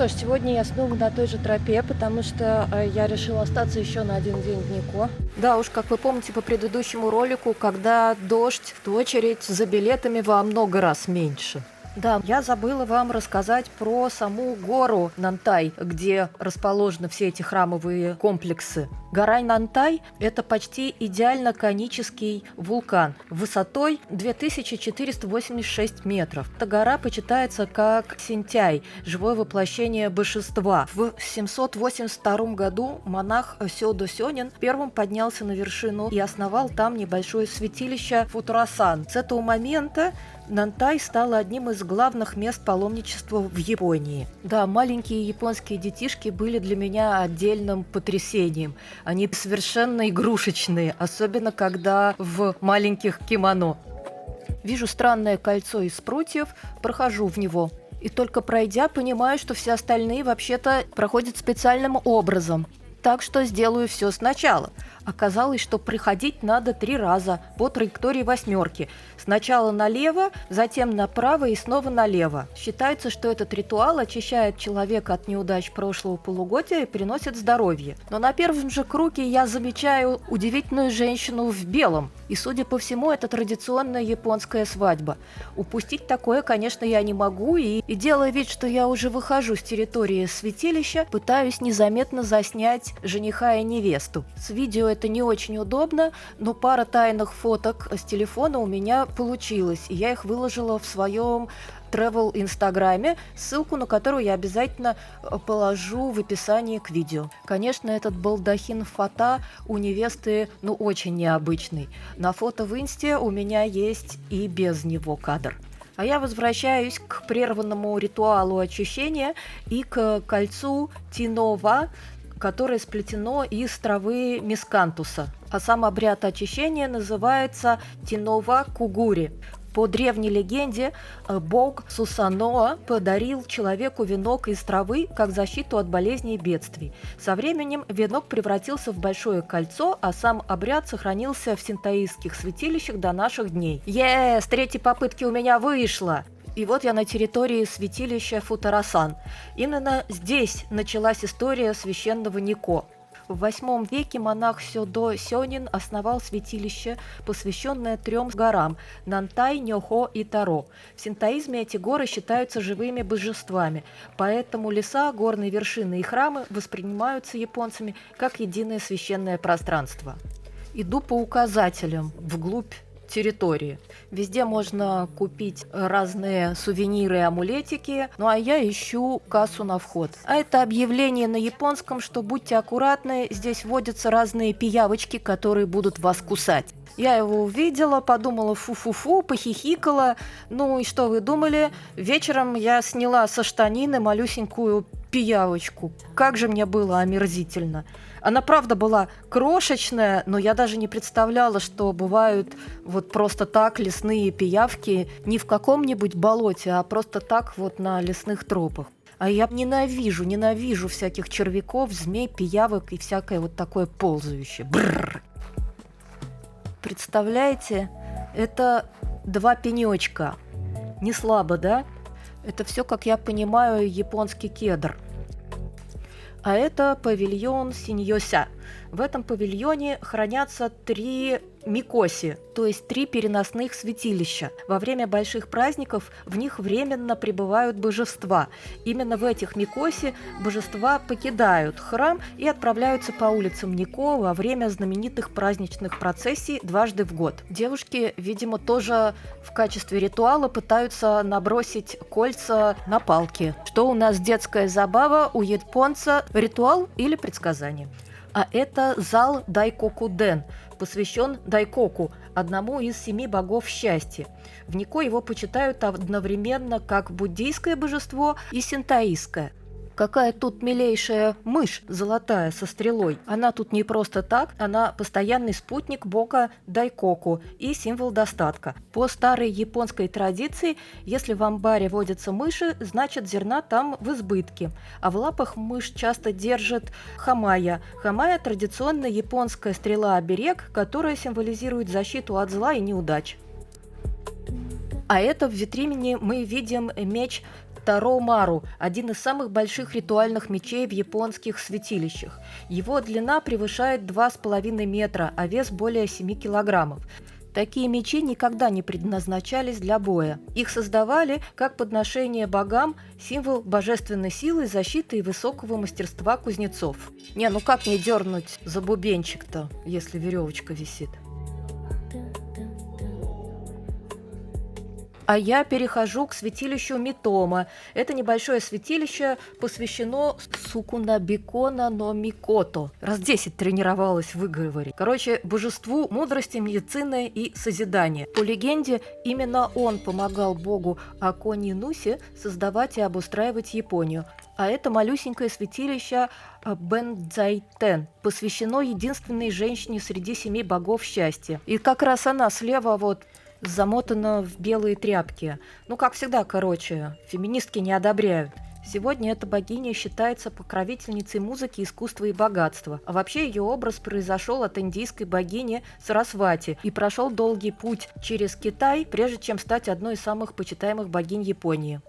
что ж, сегодня я снова на той же тропе, потому что я решила остаться еще на один день в Нико. Да уж, как вы помните по предыдущему ролику, когда дождь, то очередь за билетами во много раз меньше. Да, я забыла вам рассказать про саму гору Нантай, где расположены все эти храмовые комплексы. Гора Нантай – это почти идеально конический вулкан высотой 2486 метров. Эта гора почитается как Синтяй, живое воплощение божества. В 782 году монах Сёдо Сёнин первым поднялся на вершину и основал там небольшое святилище Футурасан. С этого момента Нантай стала одним из главных мест паломничества в Японии. Да, маленькие японские детишки были для меня отдельным потрясением. Они совершенно игрушечные, особенно когда в маленьких кимоно. Вижу странное кольцо из прутьев, прохожу в него. И только пройдя, понимаю, что все остальные вообще-то проходят специальным образом. Так что сделаю все сначала. Оказалось, что приходить надо 3 раза по траектории восьмерки. Сначала налево, затем направо и снова налево. Считается, что этот ритуал очищает человека от неудач прошлого полугодия и приносит здоровье. Но на первом же круге я замечаю удивительную женщину в белом. И, судя по всему, это традиционная японская свадьба. Упустить такое, конечно, я не могу, и делая вид, что я уже выхожу с территории святилища, пытаюсь незаметно заснять жениха и невесту. С видео это не очень удобно, но пара тайных фоток с телефона у меня получилась, и я их выложила в своем travel-инстаграме, ссылку на которую я обязательно положу в описании к видео. Конечно, этот балдахин фата у невесты, очень необычный. На фото в инсте у меня есть и без него кадр. А я возвращаюсь к прерванному ритуалу очищения и к кольцу Тинова, которое сплетено из травы мискантуса. А сам обряд очищения называется Тинова Кугури. По древней легенде, бог Сусаноа подарил человеку венок из травы как защиту от болезней и бедствий. Со временем венок превратился в большое кольцо, а сам обряд сохранился в синтоистских святилищах до наших дней. С 3-й попытки у меня вышло! И вот я на территории святилища Футурасан. Именно здесь началась история священного Нико. В 8 веке монах Сёдо Сёнин основал святилище, посвященное 3 горам – Нантай, Нёхо и Таро. В синтоизме эти горы считаются живыми божествами, поэтому леса, горные вершины и храмы воспринимаются японцами как единое священное пространство. Иду по указателям вглубь территории. Везде можно купить разные сувениры и амулетики, а я ищу кассу на вход. А это объявление на японском, что будьте аккуратны, здесь водятся разные пиявочки, которые будут вас кусать. Я его увидела, подумала фу-фу-фу, похихикала. И что вы думали? Вечером я сняла со штанины малюсенькую пиявочку. Как же мне было омерзительно. Она, правда, была крошечная, но я даже не представляла, что бывают просто так лесные пиявки не в каком-нибудь болоте, а просто так на лесных тропах. А я ненавижу всяких червяков, змей, пиявок и всякое такое ползающее. Бррр. Представляете, это 2 пенечка. Не слабо, да? Это все, как я понимаю, японский кедр. А это павильон Синьося. В этом павильоне хранятся 3 микоси, то есть 3 переносных святилища. Во время больших праздников в них временно пребывают божества. Именно в этих микоси божества покидают храм и отправляются по улицам Нико во время знаменитых праздничных процессий дважды в год. Девушки, видимо, тоже в качестве ритуала пытаются набросить кольца на палки. Что у нас детская забава, у японца ритуал или предсказание. А это зал Дайкоку-ден, посвящен Дайкоку, одному из 7 богов счастья. В Нико его почитают одновременно как буддийское божество и синтоистское. Какая тут милейшая мышь золотая со стрелой. Она тут не просто так, она постоянный спутник бога Дайкоку и символ достатка. По старой японской традиции, если в амбаре водятся мыши, значит зерна там в избытке. А в лапах мышь часто держит хамая. Хамая – традиционная японская стрела-оберег, которая символизирует защиту от зла и неудач. А это в витрине мы видим меч Таро-Мару – один из самых больших ритуальных мечей в японских святилищах. Его длина превышает 2,5 метра, а вес более 7 килограммов. Такие мечи никогда не предназначались для боя. Их создавали как подношение богам, символ божественной силы, защиты и высокого мастерства кузнецов. Не, ну как не дернуть за бубенчик-то, если веревочка висит? А я перехожу к святилищу Митома. Это небольшое святилище посвящено Сукунабикона но Микото. Раз 10 тренировалась выговорить. Короче, божеству мудрости, медицины и созидания. По легенде, именно он помогал богу Аконинусе создавать и обустраивать Японию. А это малюсенькое святилище Бензайтен посвящено единственной женщине среди 7 богов счастья. И как раз она слева вот замотана в белые тряпки. Ну, как всегда, короче, феминистки не одобряют. Сегодня эта богиня считается покровительницей музыки, искусства и богатства. А вообще ее образ произошел от индийской богини Сарасвати и прошел долгий путь через Китай, прежде чем стать одной из самых почитаемых богинь Японии.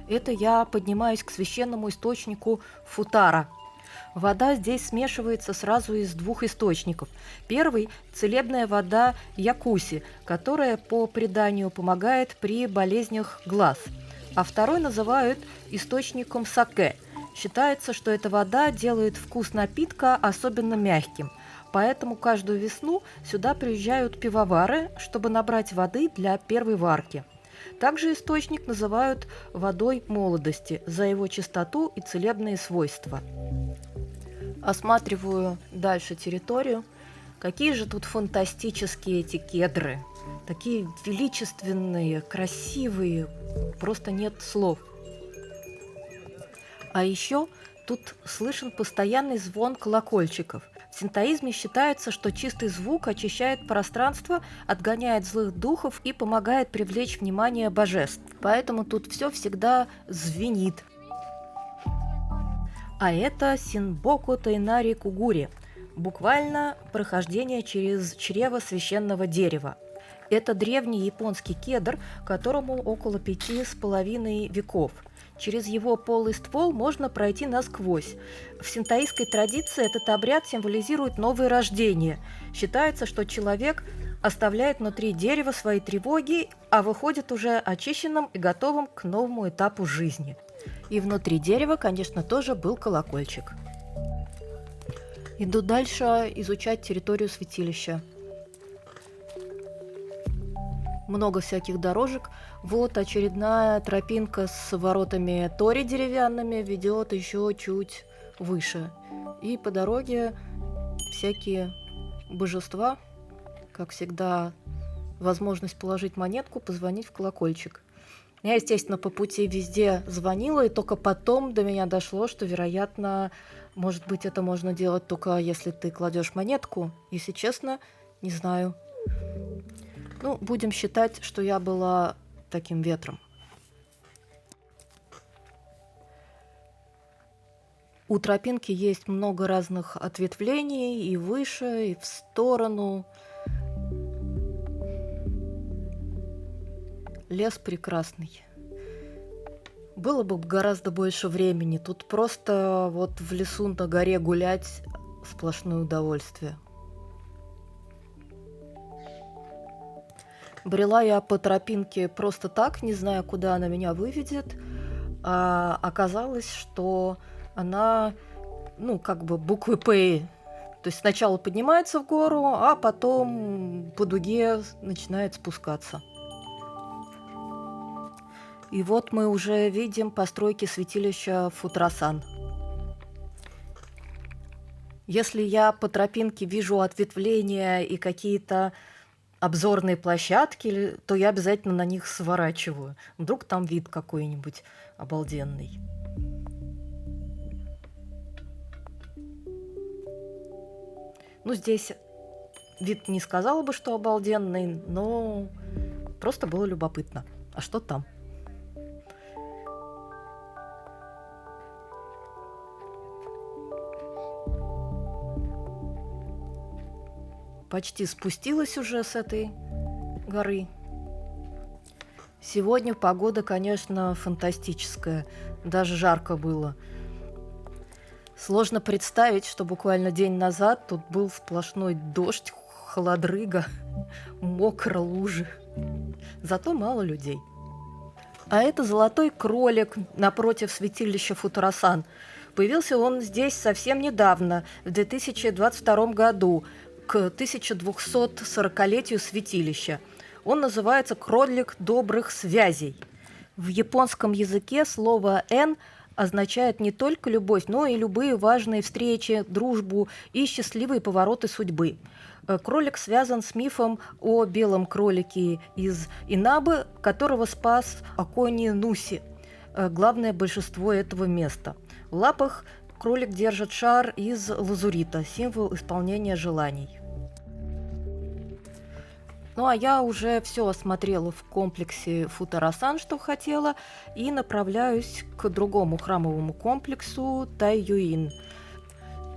Это я поднимаюсь к священному источнику Футара. Вода здесь смешивается сразу из 2 источников. Первый – целебная вода Якуси, которая, по преданию, помогает при болезнях глаз. А второй называют источником саке. Считается, что эта вода делает вкус напитка особенно мягким. Поэтому каждую весну сюда приезжают пивовары, чтобы набрать воды для первой варки. Также источник называют водой молодости за его чистоту и целебные свойства. Осматриваю дальше территорию. Какие же тут фантастические эти кедры. Такие величественные, красивые, просто нет слов. А еще тут слышен постоянный звон колокольчиков. В синтоизме считается, что чистый звук очищает пространство, отгоняет злых духов и помогает привлечь внимание божеств. Поэтому тут все всегда звенит. А это Синбоку Тайнари Кугури, буквально прохождение через чрево священного дерева. Это древний японский кедр, которому около 5,5 веков. Через его полый ствол можно пройти насквозь. В синтоистской традиции этот обряд символизирует новое рождение. Считается, что человек оставляет внутри дерева свои тревоги, а выходит уже очищенным и готовым к новому этапу жизни. И внутри дерева, конечно, тоже был колокольчик. Иду дальше изучать территорию святилища. Много всяких дорожек. Вот очередная тропинка с воротами тори деревянными ведет еще чуть выше. И по дороге всякие божества. Как всегда, возможность положить монетку, позвонить в колокольчик. Я, естественно, по пути везде звонила, и только потом до меня дошло, что, вероятно, может быть, это можно делать только если ты кладешь монетку. Если честно, не знаю. Ну, будем считать, что я была таким ветром. У тропинки есть много разных ответвлений, и выше, и в сторону. Лес прекрасный. Было бы гораздо больше времени. Тут просто вот в лесу на горе гулять сплошное удовольствие. Брела я по тропинке просто так, не зная, куда она меня выведет. А оказалось, что она, как бы буквы «П». То есть сначала поднимается в гору, а потом по дуге начинает спускаться. И вот мы уже видим постройки святилища Футрасан. Если я по тропинке вижу ответвления и какие-то обзорные площадки, то я обязательно на них сворачиваю. Вдруг там вид какой-нибудь обалденный. Здесь вид не сказала бы, что обалденный, но просто было любопытно. А что там? Почти спустилась уже с этой горы. Сегодня погода, конечно, фантастическая. Даже жарко было. Сложно представить, что буквально день назад тут был сплошной дождь, холодрыга, мокро, лужи. Зато мало людей. А это золотой кролик напротив святилища Футурасан. Появился он здесь совсем недавно, в 2022 году, к 1240-летию святилища. Он называется «кролик добрых связей». В японском языке слово «эн» означает не только любовь, но и любые важные встречи, дружбу и счастливые повороты судьбы. Кролик связан с мифом о белом кролике из Инабы, которого спас Акони Нуси, главное божество этого места. В лапах кролик держит шар из лазурита, символ исполнения желаний. Ну, а я уже все осмотрела в комплексе Футурасан, что хотела, и направляюсь к другому храмовому комплексу Тайюин.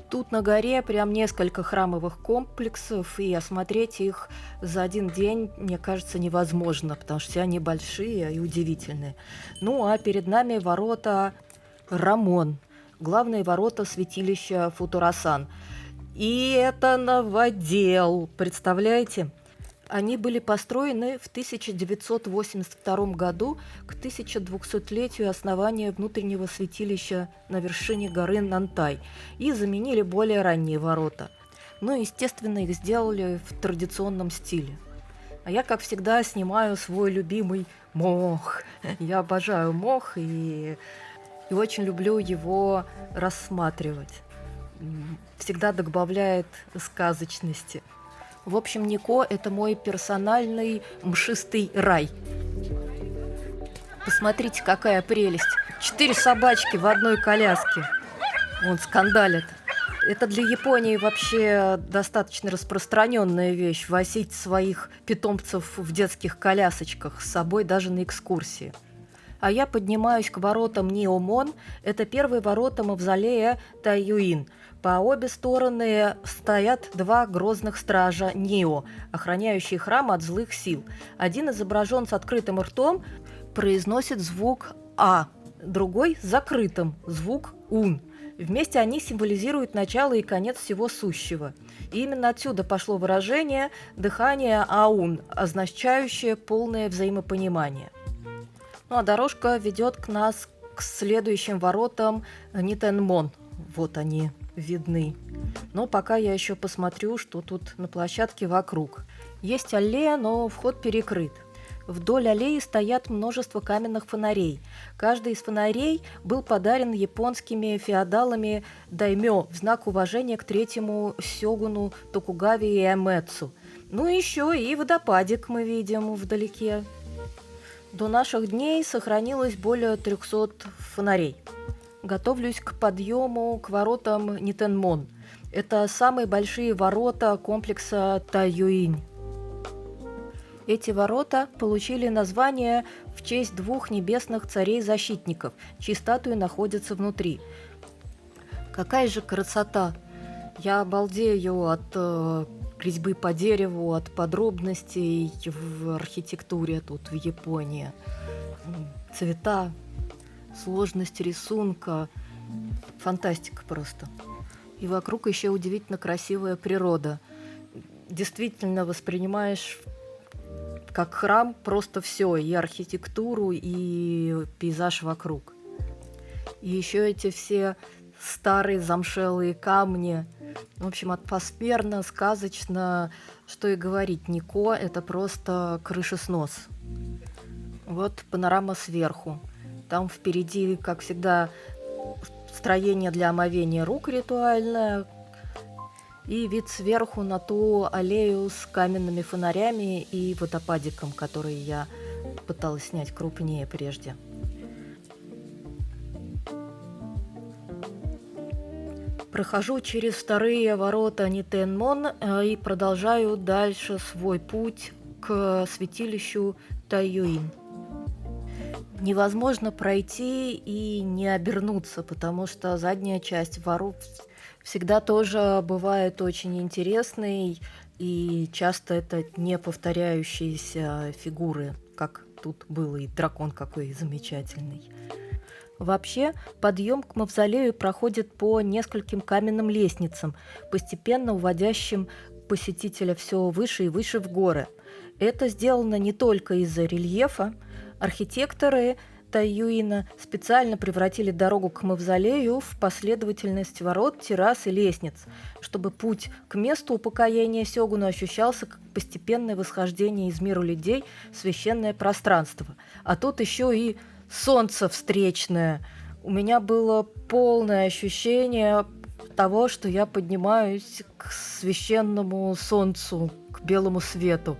Тут на горе прям несколько храмовых комплексов, и осмотреть их за один день, мне кажется, невозможно, потому что все они большие и удивительные. Ну, а перед нами ворота Рамон, главные ворота святилища Футурасан. И это новодел, представляете? Они были построены в 1982 году к 1200-летию основания внутреннего святилища на вершине горы Нантай и заменили более ранние ворота. Ну, естественно, их сделали в традиционном стиле. А я, как всегда, снимаю свой любимый мох. Я обожаю мох и очень люблю его рассматривать. Всегда добавляет сказочности. В общем, Нико – это мой персональный мшистый рай. Посмотрите, какая прелесть. 4 собачки в одной коляске. Вон скандалят. Это для Японии вообще достаточно распространенная вещь – возить своих питомцев в детских колясочках с собой даже на экскурсии. А я поднимаюсь к воротам Ниомон. Это первые ворота мавзолея Тайюин. По обе стороны стоят 2 грозных стража Нио, охраняющие храм от злых сил. Один изображен с открытым ртом, произносит звук «а», другой – с закрытым, звук «ун». Вместе они символизируют начало и конец всего сущего. И именно отсюда пошло выражение «дыхание аун», означающее полное взаимопонимание. Ну а дорожка ведет к нас к следующим воротам Нитенмон. Вот они видны. Но пока я еще посмотрю, что тут на площадке вокруг. Есть аллея, но вход перекрыт. Вдоль аллеи стоят множество каменных фонарей. Каждый из фонарей был подарен японскими феодалами даймё в знак уважения к третьему сёгуну Токугаве Иэмэцу. Ну и еще и водопадик мы видим вдалеке. До наших дней сохранилось более 300 фонарей. Готовлюсь к подъему к воротам Нитенмон. Это самые большие ворота комплекса Тайюинь. Эти ворота получили название в честь 2 небесных царей-защитников, чьи статуи находятся внутри. Какая же красота! Я обалдею от резьбы по дереву, от подробностей в архитектуре тут в Японии. Цвета, сложность рисунка, фантастика просто. И вокруг еще удивительно красивая природа. Действительно воспринимаешь как храм просто все, и архитектуру, и пейзаж вокруг. И еще эти все старые замшелые камни. В общем, атмосферно, сказочно, что и говорить. Нико – это просто крышеснос. Вот панорама сверху. Там впереди, как всегда, строение для омовения рук ритуальное. И вид сверху на ту аллею с каменными фонарями и водопадиком, который я пыталась снять крупнее прежде. Прохожу через вторые ворота Нитенмон и продолжаю дальше свой путь к святилищу Тайюин. Невозможно пройти и не обернуться, потому что задняя часть ворот всегда тоже бывает очень интересной, и часто это не повторяющиеся фигуры, как тут был и дракон какой замечательный. Вообще, подъем к мавзолею проходит по нескольким каменным лестницам, постепенно уводящим посетителя все выше и выше в горы. Это сделано не только из-за рельефа. Архитекторы Тайюина специально превратили дорогу к мавзолею в последовательность ворот, террас и лестниц, чтобы путь к месту упокоения сёгуна ощущался как постепенное восхождение из мира людей в священное пространство. А тут еще и солнце встречное. У меня было полное ощущение того, что я поднимаюсь к священному солнцу, к белому свету.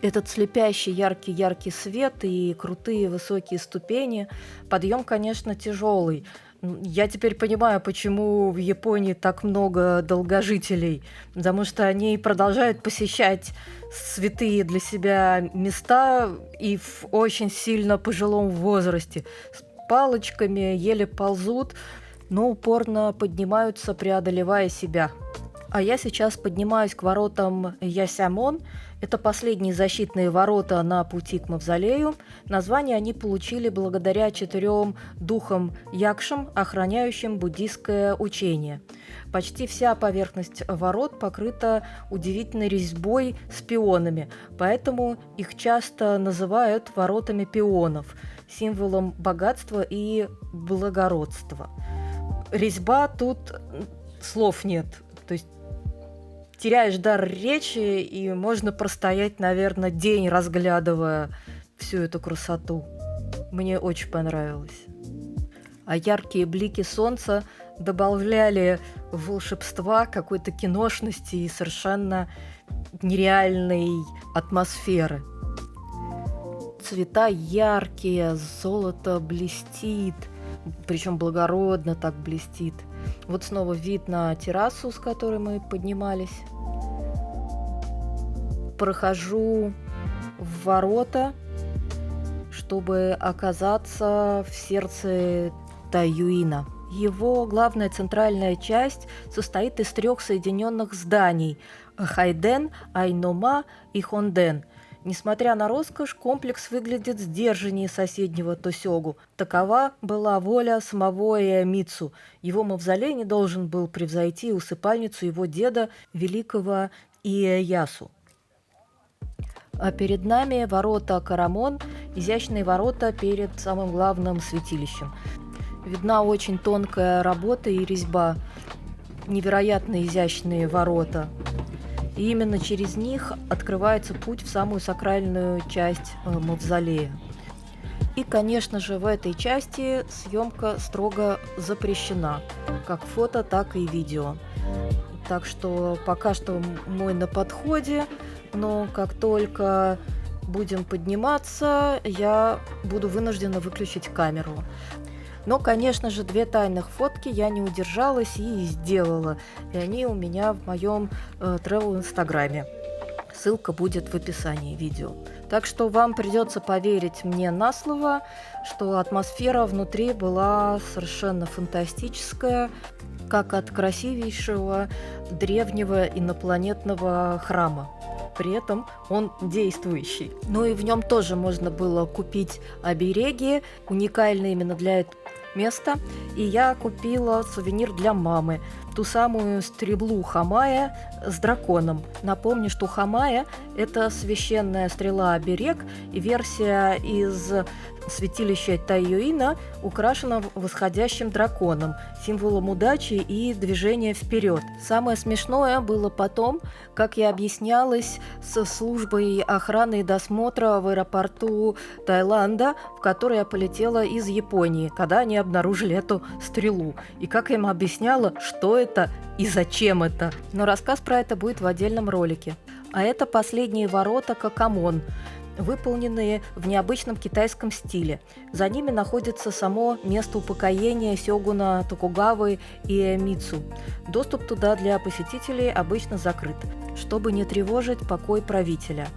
Этот слепящий яркий свет и крутые высокие ступени. Подъем, конечно, тяжелый. Я теперь понимаю, почему в Японии так много долгожителей, потому что они продолжают посещать святые для себя места и в очень сильно пожилом возрасте. С палочками еле ползут, но упорно поднимаются, преодолевая себя. А я сейчас поднимаюсь к воротам Ясямон. Это последние защитные ворота на пути к мавзолею. Название они получили благодаря 4 духам-якшам, охраняющим буддийское учение. Почти вся поверхность ворот покрыта удивительной резьбой с пионами, поэтому их часто называют воротами пионов, символом богатства и благородства. Резьба тут слов нет, то есть теряешь дар речи, и можно простоять, наверное, день, разглядывая всю эту красоту. Мне очень понравилось. А яркие блики солнца добавляли волшебства, какой-то киношности и совершенно нереальной атмосферы. Цвета яркие, золото блестит, причем благородно так блестит. Вот снова вид на террасу, с которой мы поднимались. Прохожу в ворота, чтобы оказаться в сердце Тайюина. Его главная центральная часть состоит из 3 соединенных зданий – Хайден, Айнома и Хонден. Несмотря на роскошь, комплекс выглядит сдержаннее соседнего Тосёгу. Такова была воля самого Иэмицу. Его мавзолей не должен был превзойти усыпальницу его деда, великого Иэясу. А перед нами ворота Карамон, изящные ворота перед самым главным святилищем. Видна очень тонкая работа и резьба, невероятно изящные ворота. И именно через них открывается путь в самую сакральную часть мавзолея. И, конечно же, в этой части съемка строго запрещена, как фото, так и видео. Так что пока что мы на подходе, но как только будем подниматься, я буду вынуждена выключить камеру. Но, конечно же, 2 тайных фотки я не удержалась и сделала. И они у меня в моем travel-инстаграме. Ссылка будет в описании видео. Так что вам придется поверить мне на слово, что атмосфера внутри была совершенно фантастическая, как от красивейшего древнего инопланетного храма. При этом он действующий. Ну и в нем тоже можно было купить обереги, уникальные именно для этого места. И я купила сувенир для мамы, ту самую стрелу Хамая с драконом. Напомню, что Хамая – это священная стрела-оберег, и версия из святилища Тайюина украшена восходящим драконом, символом удачи и движения вперед. Самое смешное было потом, как я объяснялась со службой охраны и досмотра в аэропорту Таиланда, в который я полетела из Японии, когда они обнаружили эту стрелу. И как я им объясняла, что это и зачем это. Но рассказ про это будет в отдельном ролике. А это последние ворота Какамон, выполненные в необычном китайском стиле. За ними находится само место упокоения сёгуна Токугавы Иэмицу. Доступ туда для посетителей обычно закрыт, чтобы не тревожить покой правителя.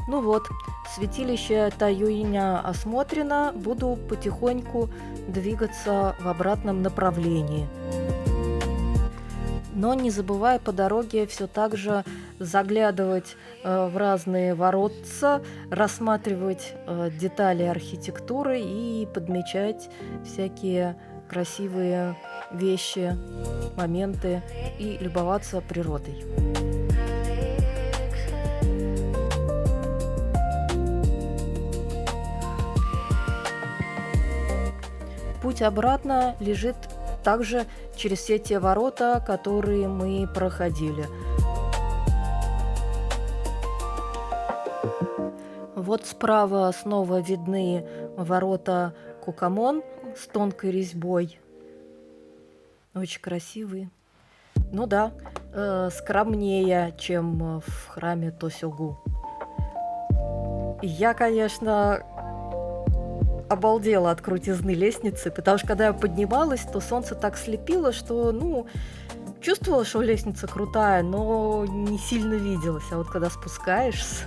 Ну вот, святилище Тайюиня осмотрено, буду потихоньку двигаться в обратном направлении. Но не забывая по дороге все так же заглядывать в разные воротца, рассматривать детали архитектуры и подмечать всякие красивые вещи, моменты и любоваться природой. Путь обратно лежит также через все те ворота, которые мы проходили. Вот справа снова видны ворота Кукамон с тонкой резьбой. Очень красивые. Ну да, скромнее, чем в храме Тосёгу. Я, конечно, обалдела от крутизны лестницы, потому что когда я поднималась, то солнце так слепило, что, чувствовала, что лестница крутая, но не сильно виделась. А вот когда спускаешься...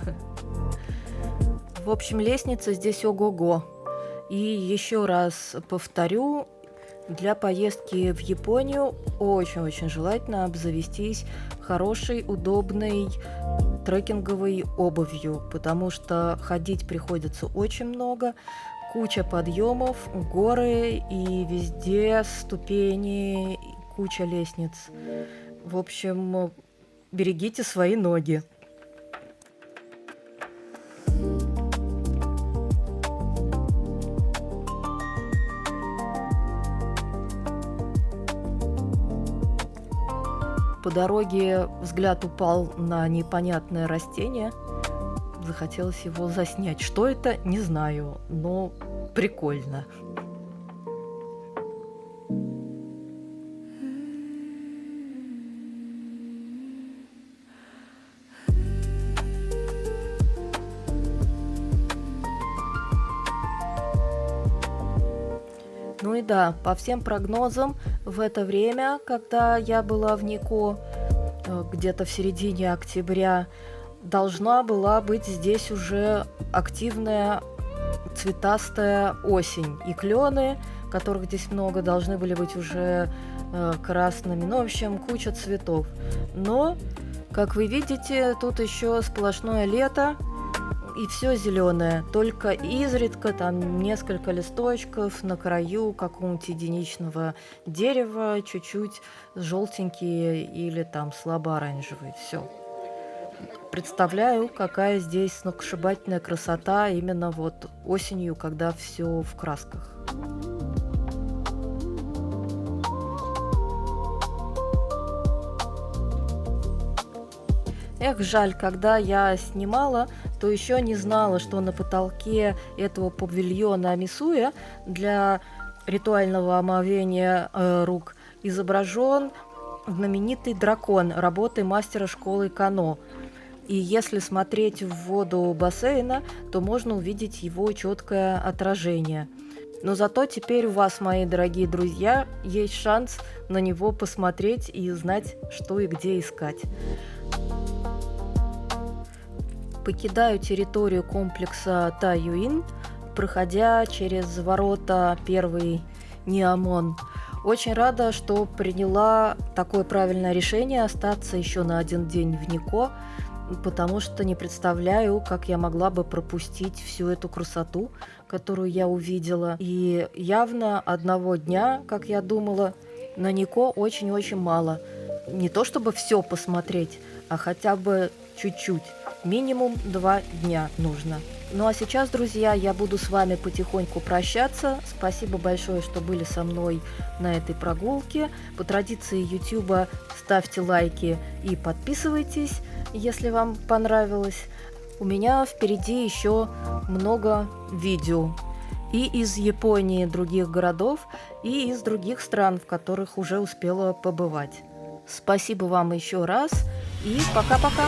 В общем, лестница здесь ого-го. И еще раз повторю, для поездки в Японию очень-очень желательно обзавестись хорошей, удобной трекинговой обувью, потому что ходить приходится очень много, куча подъемов, горы и везде ступени, куча лестниц. В общем, берегите свои ноги. По дороге взгляд упал на непонятное растение. Захотелось его заснять. Что это, не знаю, но прикольно. Ну и да, по всем прогнозам, в это время, когда я была в Никко, где-то в середине октября, должна была быть здесь уже активная цветастая осень. И клены, которых здесь много, должны были быть уже красными. Ну, в общем, куча цветов. Но, как вы видите, тут еще сплошное лето. И все зеленое, только изредка там несколько листочков на краю какого-нибудь единичного дерева, чуть-чуть желтенькие или там слабо оранжевые. Все. Представляю, какая здесь сногсшибательная красота именно вот осенью, когда все в красках. Эх, жаль, когда я снимала, то еще не знала, что на потолке этого павильона Мисуя для ритуального омовения рук изображен знаменитый дракон работы мастера школы Кано. И если смотреть в воду бассейна, то можно увидеть его четкое отражение. Но зато теперь у вас, мои дорогие друзья, есть шанс на него посмотреть и знать, что и где искать. Покидаю территорию комплекса Таюин, проходя через ворота первый Ниамон. Очень рада, что приняла такое правильное решение остаться еще на один день в Никко, потому что не представляю, как я могла бы пропустить всю эту красоту, которую я увидела. И явно одного дня, как я думала, на Никко очень-очень мало. Не то чтобы все посмотреть, а хотя бы чуть-чуть. Минимум 2 дня нужно. Ну а сейчас, друзья, я буду с вами потихоньку прощаться. Спасибо большое, что были со мной на этой прогулке. По традиции YouTube ставьте лайки и подписывайтесь, если вам понравилось. У меня впереди еще много видео. И из Японии, других городов, и из других стран, в которых уже успела побывать. Спасибо вам еще раз и пока-пока!